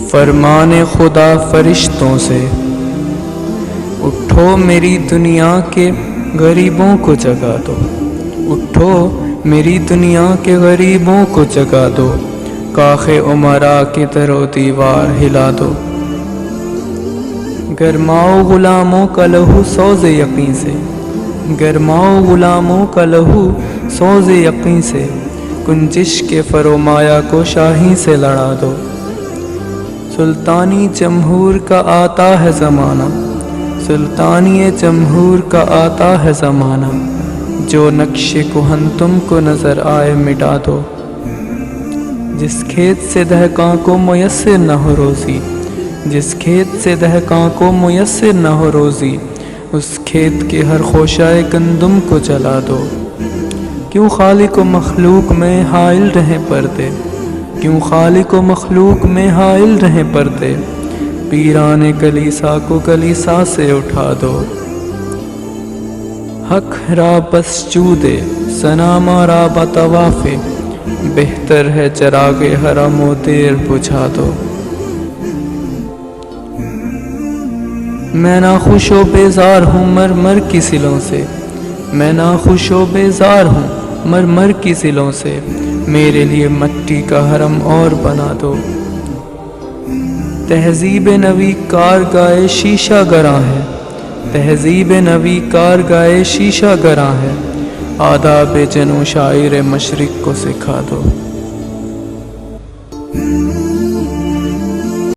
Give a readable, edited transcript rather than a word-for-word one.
فرمان خدا فرشتوں سے، اٹھو میری دنیا کے غریبوں کو جگا دو، اٹھو میری دنیا کے غریبوں کو جگا دو، کاخ امراء کی در و دیوار ہلا دو۔ گرماؤ غلاموں کا لہو سوز یقین سے، گرماؤ غلاموں کا لہو سوز یقین سے، کنجش کے فرومایا کو شاہی سے لڑا دو۔ سلطانی جمہور کا آتا ہے زمانہ، سلطانی جمہور کا آتا ہے زمانہ، جو نقش کہن تم کو نظر آئے مٹا دو۔ جس کھیت سے دہقاں کو میسر نہ ہو روزی، جس کھیت سے دہقاں کو میسر نہ ہو روزی، اس کھیت کے ہر خوشۂ گندم کو جلا دو۔ کیوں خالق و مخلوق میں حائل رہیں پردے، کیوں خالق و مخلوق میں حائل رہیں پردے، پیران کلیسا کو کلیسا سے اٹھا دو۔ حق را بس جودے صنما را بطوافے، بہتر ہے چراغ حرم و دیر بجھا دو۔ میں ناخوش و بیزار ہوں مرمر کی سلوں سے، میں ناخوش و بیزار ہوں مرمر کی سلوں سے، میرے لیے مٹی کا حرم اور بنا دو۔ تہذیب نوی کارگاہ شیشہ گراں ہے، تہذیب نوی کارگاہ شیشہ گراں ہے، آداب جنو شاعر مشرق کو سکھا دو۔